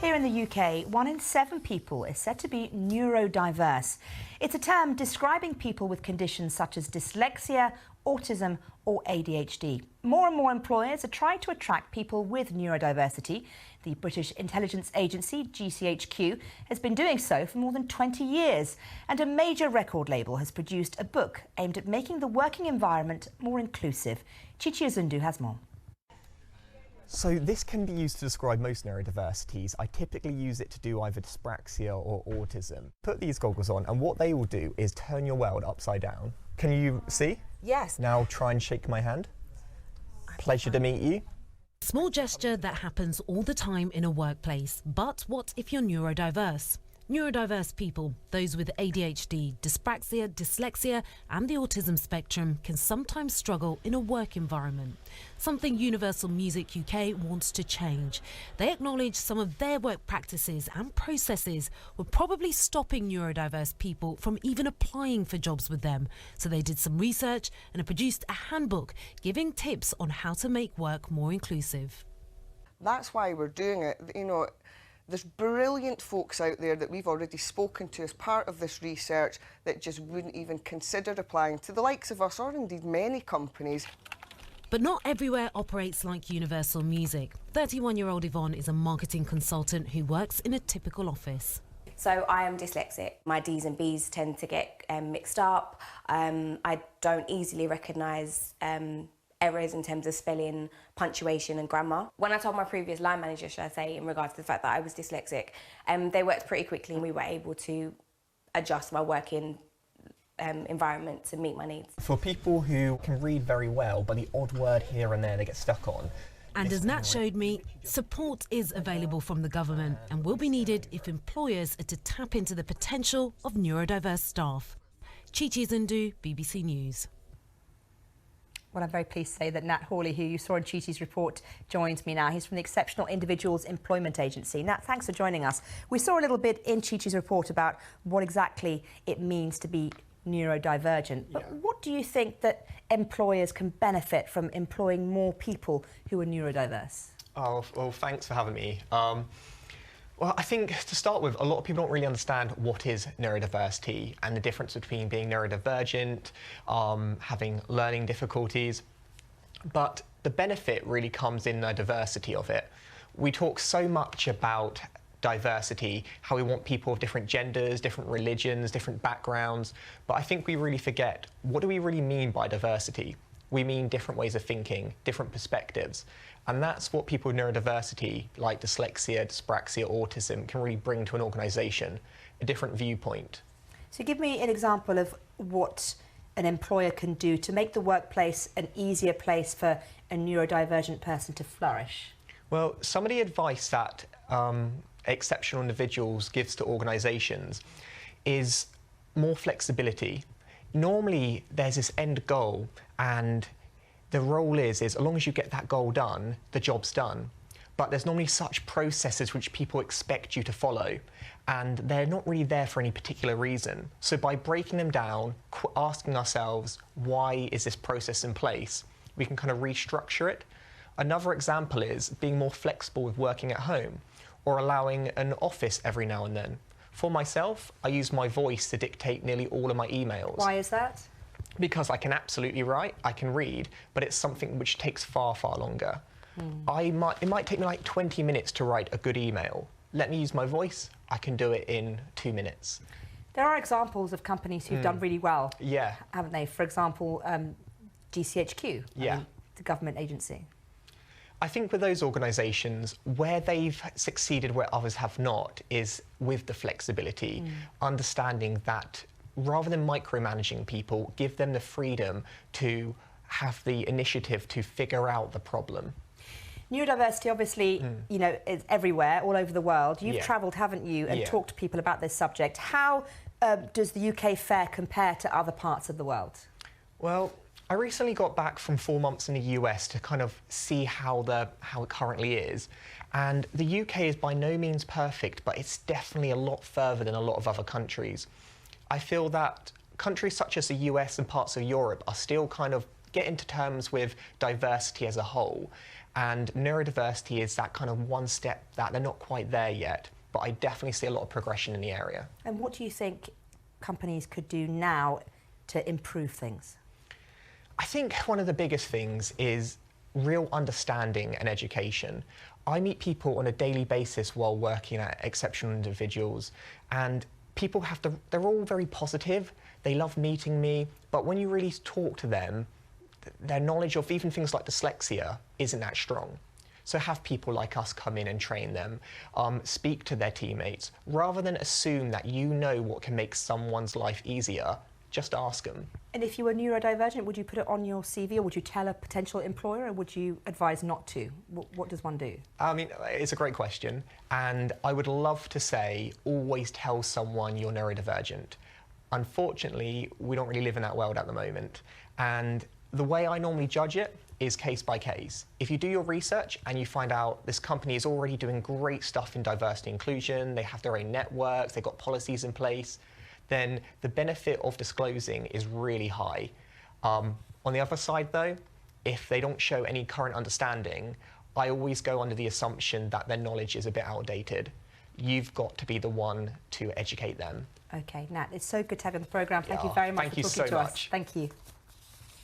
Here in the UK, 1 in 7 people is said to be neurodiverse. It's a term describing people with conditions such as dyslexia, autism or ADHD. More and more employers are trying to attract people with neurodiversity. The British intelligence agency, GCHQ, has been doing so for more than 20 years. And a major record label has produced a book aimed at making the working environment more inclusive. Chichi Azundu has more. So this can be used to describe most neurodiversities. I typically use it to do either dyspraxia or autism. Put these goggles on and what they will do is turn your world upside down. Can you see? Yes. Now try and shake my hand. Pleasure to meet you. Small gesture that happens all the time in a workplace. But what if you're neurodiverse? Neurodiverse people, those with ADHD, dyspraxia, dyslexia and the autism spectrum can sometimes struggle in a work environment. Something Universal Music UK wants to change. They acknowledge some of their work practices and processes were probably stopping neurodiverse people from even applying for jobs with them. So they did some research and have produced a handbook giving tips on how to make work more inclusive. That's why we're doing it. You know, there's brilliant folks out there that we've already spoken to as part of this research that just wouldn't even consider applying to the likes of us, or indeed many companies. But not everywhere operates like Universal Music. 31-year-old Yvonne is a marketing consultant who works in a typical office. So I am dyslexic. My D's and B's tend to get mixed up. I don't easily recognise errors in terms of spelling, punctuation and grammar. When I told my previous line manager, should I say, in regards to the fact that I was dyslexic, they worked pretty quickly and we were able to adjust my working environment to meet my needs. For people who can read very well, but the odd word here and there they get stuck on. And as Nat showed me, support is available from the government and will be needed if employers are to tap into the potential of neurodiverse staff. Chichi Azundu, BBC News. Well, I'm very pleased to say that Nat Hawley, who you saw in Chichi's report, joins me now. He's from the Exceptional Individuals Employment Agency. Nat, thanks for joining us. We saw a little bit in Chichi's report about what exactly it means to be neurodivergent. But what do you think that employers can benefit from employing more people who are neurodiverse? Oh, well, thanks for having me. Well, I think to start with, a lot of people don't really understand what is neurodiversity and the difference between being neurodivergent, having learning difficulties. But the benefit really comes in the diversity of it. We talk so much about diversity, how we want people of different genders, different religions, different backgrounds, but I think we really forget, what do we really mean by diversity? We mean different ways of thinking, different perspectives. And that's what people with neurodiversity, like dyslexia, dyspraxia, autism, can really bring to an organisation, a different viewpoint. So give me an example of what an employer can do to make the workplace an easier place for a neurodivergent person to flourish. Well, some of the advice that Exceptional Individuals gives to organisations is more flexibility. Normally, there's this end goal, and the role is as long as you get that goal done, the job's done. But there's normally such processes which people expect you to follow, and they're not really there for any particular reason. So by breaking them down, asking ourselves, why is this process in place? We can kind of restructure it. Another example is being more flexible with working at home, or allowing an office every now and then. For myself, I use my voice to dictate nearly all of my emails. Why is that? Because I can absolutely write, I can read, but it's something which takes far, far longer. It might take me like 20 minutes to write a good email. Let me use my voice, I can do it in 2 minutes. There are examples of companies who've done really well, haven't they? For example, GCHQ, the government agency. I think with those organisations, where they've succeeded where others have not is with the flexibility, understanding that rather than micromanaging people, give them the freedom to have the initiative to figure out the problem. Neurodiversity, obviously, you know, is everywhere, all over the world. You've travelled, haven't you, and talked to people about this subject. How does the UK fare compare to other parts of the world? Well, I recently got back from 4 months in the US to kind of see how it currently is. And the UK is by no means perfect, but it's definitely a lot further than a lot of other countries. I feel that countries such as the US and parts of Europe are still kind of getting to terms with diversity as a whole. And neurodiversity is that kind of one step that they're not quite there yet, but I definitely see a lot of progression in the area. And what do you think companies could do now to improve things? I think one of the biggest things is real understanding and education. I meet people on a daily basis while working at Exceptional Individuals, and people they're all very positive, they love meeting me, but when you really talk to them, their knowledge of even things like dyslexia isn't that strong. So have people like us come in and train them, speak to their teammates, rather than assume that you know what can make someone's life easier. Just ask them. And if you were neurodivergent, would you put it on your CV, or would you tell a potential employer, or would you advise not to? What does one do? I mean, it's a great question, and I would love to say always tell someone you're neurodivergent. Unfortunately, we don't really live in that world at the moment, and the way I normally judge it is case by case. If you do your research and you find out this company is already doing great stuff in diversity and inclusion, they have their own networks, they've got policies in place, then the benefit of disclosing is really high. On the other side though, if they don't show any current understanding, I always go under the assumption that their knowledge is a bit outdated. You've got to be the one to educate them. Okay, Nat, it's so good to have you on the programme. Thank you Yeah, very much thank for you talking so to us. much. Thank you.